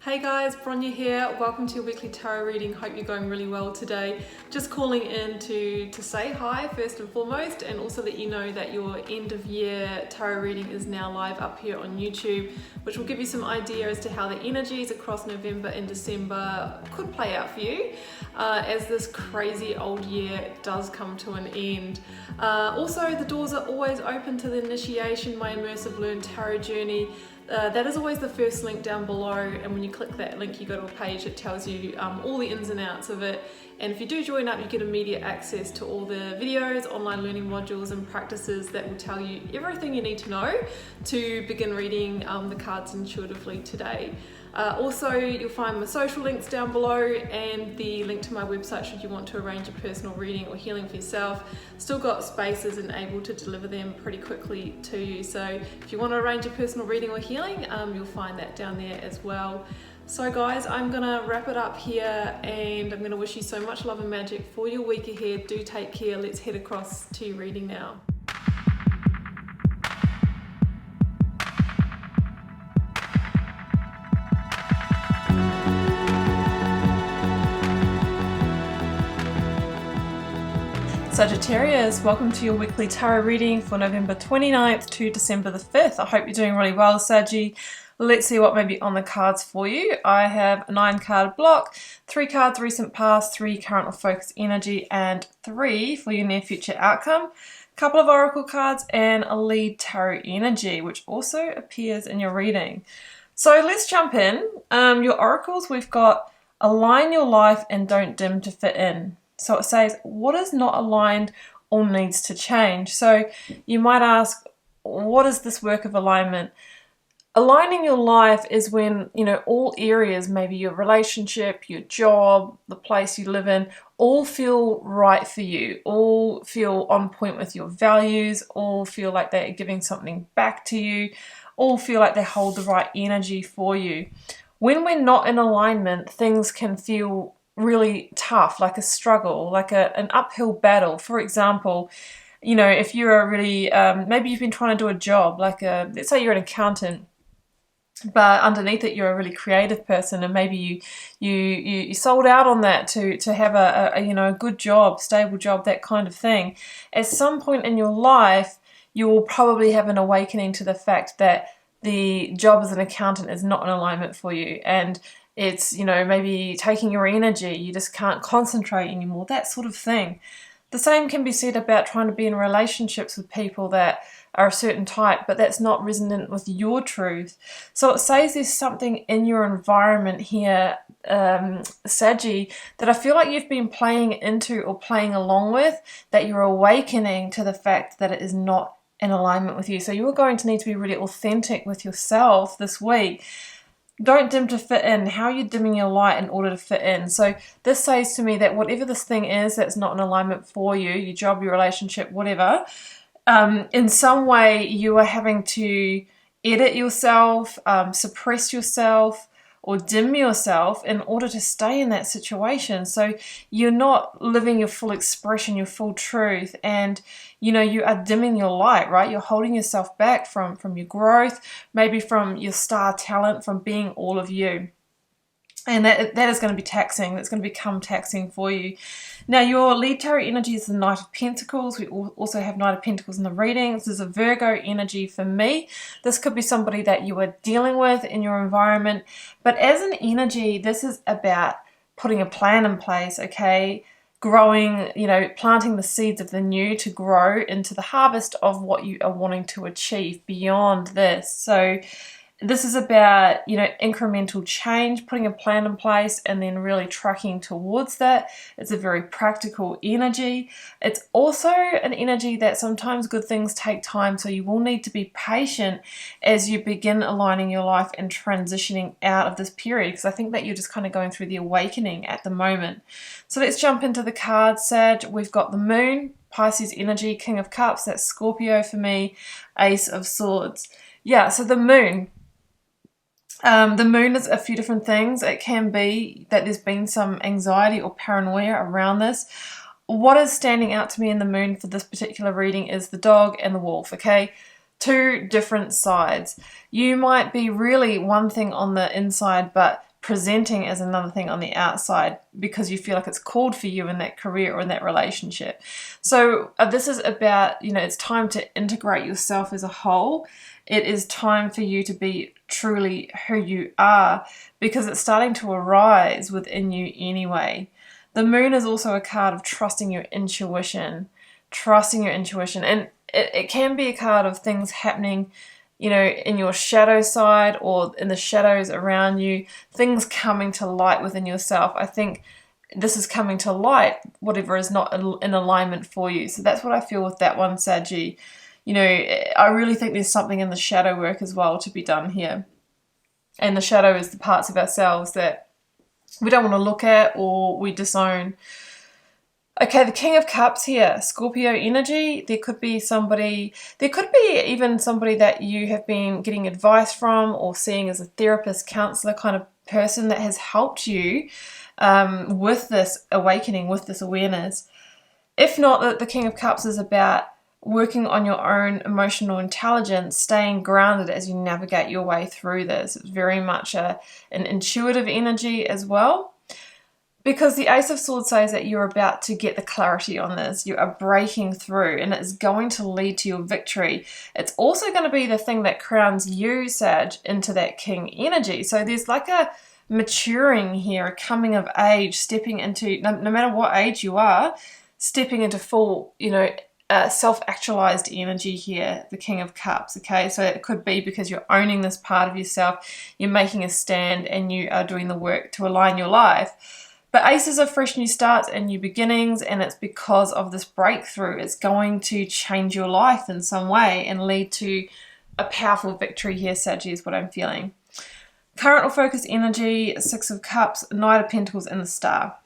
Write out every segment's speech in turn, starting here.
Hey guys, Bronya here. Welcome to your weekly tarot reading. Hope you're going really well today. Just calling in to say hi first and foremost, and also let you know that your end of year tarot reading is now live up here on YouTube, which will give you some idea as to how the energies across November and December could play out for you as this crazy old year does come to an end. Also, the doors are always open to the initiation, my immersive learn tarot journey. That is always the first link down below, and when you click that link you go to a page that tells you all the ins and outs of it. And if you do join up, you get immediate access to all the videos, online learning modules and practices that will tell you everything you need to know to begin reading the cards intuitively today. Also, you'll find my social links down below and the link to my website should you want to arrange a personal reading or healing for yourself. Still got spaces and able to deliver them pretty quickly to you. So if you want to arrange a personal reading or healing, you'll find that down there as well. So guys, I'm gonna wrap it up here and I'm gonna wish you so much love and magic for your week ahead. Do take care. Let's head across to your reading now. Sagittarius, welcome to your weekly tarot reading for November 29th to December the 5th. I hope you're doing really well, Saggy. Let's see what may be on the cards for you. I have a 9-card block, 3 cards recent past, 3 current or focus energy, and 3 for your near future outcome. A couple of oracle cards and a lead tarot energy, which also appears in your reading. So let's jump in. Your oracles, we've got align your life and don't dim to fit in. So it says, what is not aligned or needs to change? So you might ask, what is this work of alignment? Aligning your life is when, all areas, maybe your relationship, your job, the place you live in, all feel right for you, all feel on point with your values, all feel like they're giving something back to you, all feel like they hold the right energy for you. When we're not in alignment, things can feel really tough, like a struggle, like an uphill battle. For example, if you're a really, maybe you've been trying to do a job, let's say you're an accountant, but underneath it you're a really creative person, and maybe you sold out on that to have a good job, stable job, that kind of thing. At some point in your life, you will probably have an awakening to the fact that the job as an accountant is not in alignment for you, and it's, maybe taking your energy, you just can't concentrate anymore, that sort of thing. The same can be said about trying to be in relationships with people that are a certain type, but that's not resonant with your truth. So it says there's something in your environment here, Saggy, that I feel like you've been playing into or playing along with, that you're awakening to the fact that it is not in alignment with you. So you're going to need to be really authentic with yourself this week. Don't dim to fit in. How are you dimming your light in order to fit in? So this says to me that whatever this thing is that's not in alignment for you, your job, your relationship, whatever, in some way you are having to edit yourself, suppress yourself, or dim yourself in order to stay in that situation. So you're not living your full expression, your full truth, and you are dimming your light, right? You're holding yourself back from your growth, maybe from your star talent, from being all of you. And that is going to be taxing. That's going to become taxing for you. Now, your lead tarot energy is the Knight of Pentacles. We also have Knight of Pentacles in the reading. This is a Virgo energy for me. This could be somebody that you are dealing with in your environment. But as an energy, this is about putting a plan in place, okay? Growing, planting the seeds of the new to grow into the harvest of what you are wanting to achieve beyond this. So this is about, incremental change, putting a plan in place and then really tracking towards that. It's a very practical energy. It's also an energy that sometimes good things take time, so you will need to be patient as you begin aligning your life and transitioning out of this period, because I think that you're just kind of going through the awakening at the moment. So let's jump into the cards, Sag. We've got the Moon, Pisces energy, King of Cups, that's Scorpio for me, Ace of Swords. Yeah, so the Moon. The moon is a few different things. It can be that there's been some anxiety or paranoia around this. What is standing out to me in the moon for this particular reading is the dog and the wolf, okay? Two different sides. You might be really one thing on the inside, but presenting as another thing on the outside because you feel like it's called for you in that career or in that relationship. So this is about, you know, it's time to integrate yourself as a whole. It is time for you to be truly who you are, because it's starting to arise within you anyway. The moon is also a card of trusting your intuition, and it can be a card of things happening, you know, in your shadow side or in the shadows around you, things coming to light within yourself. I think this is coming to light, whatever is not in alignment for you. So that's what I feel with that one, Saggy. You know, I really think there's something in the shadow work as well to be done here. And the shadow is the parts of ourselves that we don't want to look at or we disown. Okay, the King of Cups here, Scorpio energy. There could be even somebody that you have been getting advice from or seeing as a therapist, counselor kind of person that has helped you with this awakening, with this awareness. If not, the King of Cups is about working on your own emotional intelligence, staying grounded as you navigate your way through this. It's very much an intuitive energy as well. Because the Ace of Swords says that you're about to get the clarity on this. You are breaking through and it's going to lead to your victory. It's also going to be the thing that crowns you, Sag, into that King energy. So there's like a maturing here, a coming of age, stepping into, no matter what age you are, stepping into full, you know, self-actualized energy here, the King of Cups, okay? So it could be because you're owning this part of yourself, you're making a stand and you are doing the work to align your life. But aces are fresh new starts and new beginnings, and it's because of this breakthrough. It's going to change your life in some way and lead to a powerful victory here, Saggy, is what I'm feeling. Current or focused energy, Six of Cups, Knight of Pentacles, and the Star.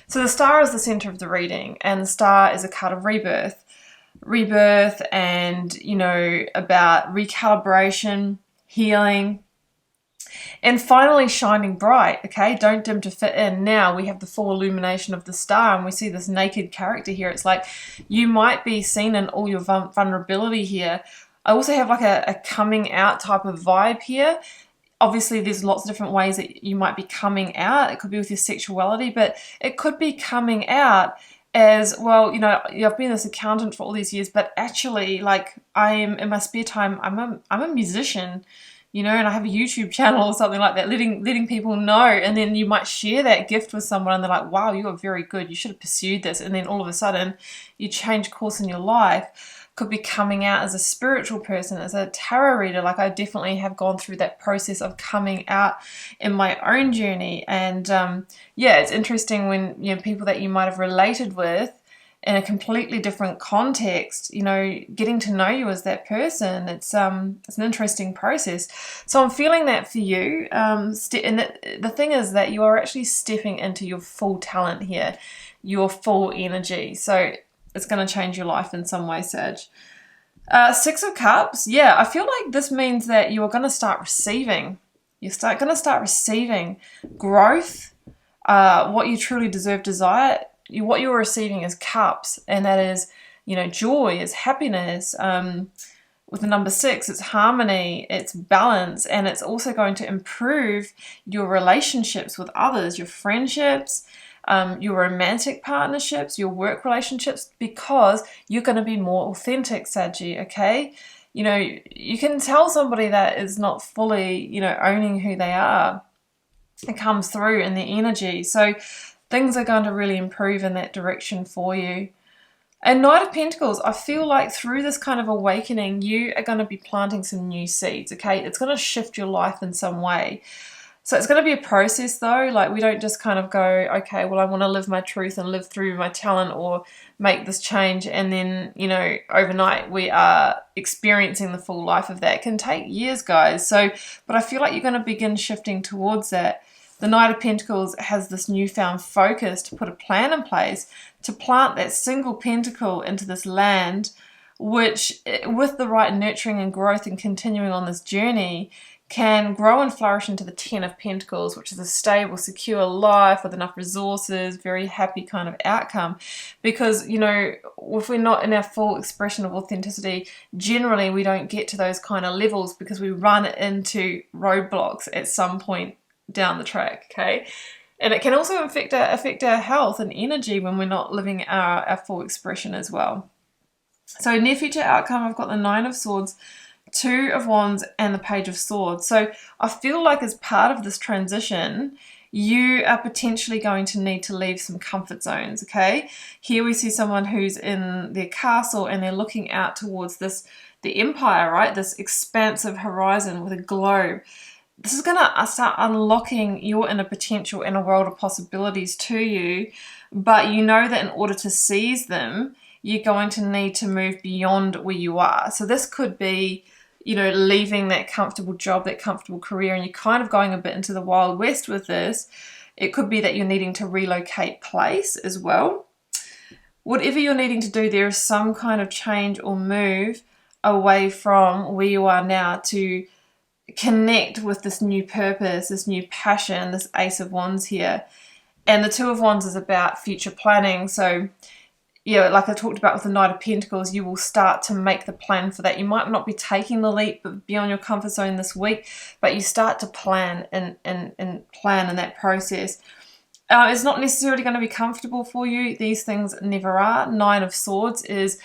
So the Star is the center of the reading, and the Star is a card of rebirth. Rebirth and, you know, about recalibration, healing, and finally shining bright, okay? Don't dim to fit in. Now we have the full illumination of the star and we see this naked character here. It's like you might be seen in all your vulnerability here. I also have like a coming out type of vibe here. Obviously, there's lots of different ways that you might be coming out. It could be with your sexuality, but it could be coming out as, well, you know, I've been this accountant for all these years, but actually, like, I am in my spare time, I'm a musician, you know, and I have a YouTube channel or something like that, letting people know. And then you might share that gift with someone and they're like, wow, you are very good, you should have pursued this. And then all of a sudden you change course in your life. Could be coming out as a spiritual person, as a tarot reader. Like, I definitely have gone through that process of coming out in my own journey. And yeah, it's interesting when, you know, people that you might have related with in a completely different context, you know, getting to know you as that person. It's an interesting process. So I'm feeling that for you. And the thing is that you are actually stepping into your full talent here, your full energy. So it's going to change your life in some way, Sag. Six of Cups. Yeah, I feel like this means that you are going to start receiving. You're going to start receiving growth, what you truly deserve, desire. What you're receiving is cups, and that is, you know, joy, is happiness. With the number 6, it's harmony, it's balance, and it's also going to improve your relationships with others, your friendships, your romantic partnerships, your work relationships, because you're going to be more authentic, Saggy, okay? You know, you can tell somebody that is not fully, you know, owning who they are. It comes through in their energy. So things are going to really improve in that direction for you. And Knight of Pentacles, I feel like through this kind of awakening, you are going to be planting some new seeds, okay? It's going to shift your life in some way. So it's going to be a process though. Like, we don't just kind of go, okay, well, I want to live my truth and live through my talent or make this change. And then, you know, overnight we are experiencing the full life of that. It can take years, guys. So, but I feel like you're going to begin shifting towards that. The Knight of Pentacles has this newfound focus to put a plan in place to plant that single pentacle into this land, which with the right nurturing and growth and continuing on this journey can grow and flourish into the 10 of Pentacles, which is a stable, secure life with enough resources, very happy kind of outcome. Because, you know, if we're not in our full expression of authenticity, generally we don't get to those kind of levels because we run into roadblocks at some point down the track, okay? And it can also affect our health and energy when we're not living our full expression as well. So near future outcome, I've got the 9 of Swords, 2 of Wands, and the Page of Swords. So I feel like as part of this transition, you are potentially going to need to leave some comfort zones, okay? Here we see someone who's in their castle and they're looking out towards the empire, right? This expansive horizon with a globe. This is going to start unlocking your inner potential and a world of possibilities to you, but you know that in order to seize them, you're going to need to move beyond where you are. So this could be, you know, leaving that comfortable job, that comfortable career, and you're kind of going a bit into the Wild West with this. It could be that you're needing to relocate place as well. Whatever you're needing to do, there is some kind of change or move away from where you are now to connect with this new purpose, this new passion, this Ace of Wands here. And the 2 of Wands is about future planning. So, yeah, like I talked about with the Knight of Pentacles, you will start to make the plan for that. You might not be taking the leap, but beyond your comfort zone this week, but you start to plan and plan in that process. It's not necessarily going to be comfortable for you. These things never are. 9 of Swords is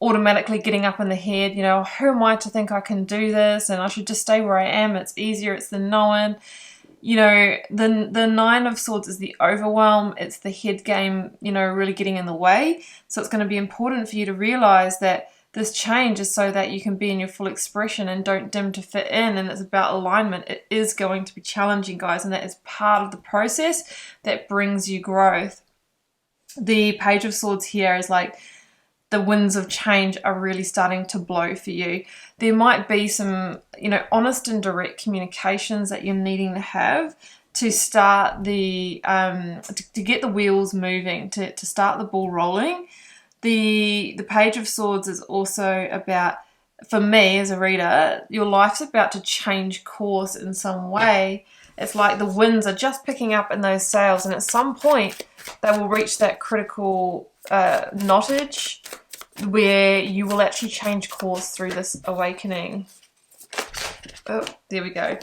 automatically getting up in the head, you know, who am I to think I can do this and I should just stay where I am. It's easier, it's the known. You know, the 9 of Swords is the overwhelm. It's the head game, you know, really getting in the way. So it's going to be important for you to realize that this change is so that you can be in your full expression and don't dim to fit in. And it's about alignment. It is going to be challenging, guys, and that is part of the process that brings you growth. The Page of Swords here is like the winds of change are really starting to blow for you. There might be some, you know, honest and direct communications that you're needing to have to start the, to get the wheels moving, to start the ball rolling. The Page of Swords is also about, for me as a reader, your life's about to change course in some way. It's like the winds are just picking up in those sails, and at some point they will reach that critical knottage where you will actually change course through this awakening. Oh, there we go.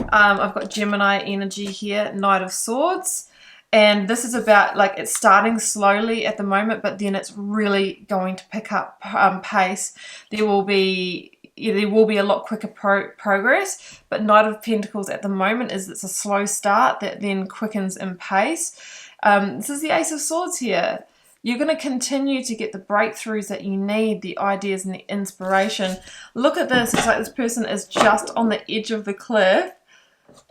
I've got Gemini energy here, Knight of Swords. And this is about, like, it's starting slowly at the moment, but then it's really going to pick up pace. There will be a lot quicker progress, but Knight of Pentacles at the moment it's a slow start that then quickens in pace. This is the Ace of Swords here. You're going to continue to get the breakthroughs that you need, the ideas and the inspiration. Look at this. It's like this person is just on the edge of the cliff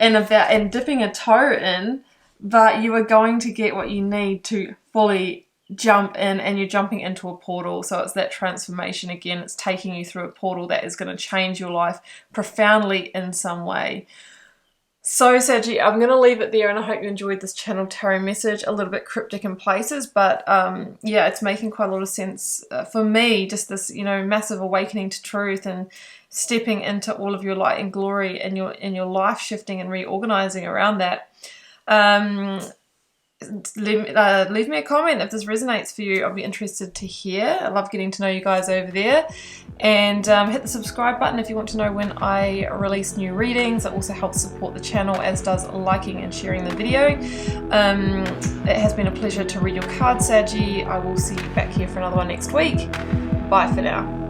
and dipping a toe in, but you are going to get what you need to fully jump in, and you're jumping into a portal. So it's that transformation again. It's taking you through a portal that is going to change your life profoundly in some way. So, Saggy, I'm going to leave it there, and I hope you enjoyed this channel tarot message. A little bit cryptic in places, but yeah, it's making quite a lot of sense for me. Just this, you know, massive awakening to truth and stepping into all of your light and glory and your life shifting and reorganizing around that. Leave me a comment if this resonates for you. I'll be interested to hear. I love getting to know you guys over there. And hit the subscribe button if you want to know when I release new readings. It also helps support the channel, as does liking and sharing the video. It has been a pleasure to read your cards, Saggy. I will see you back here for another one next week. Bye for now.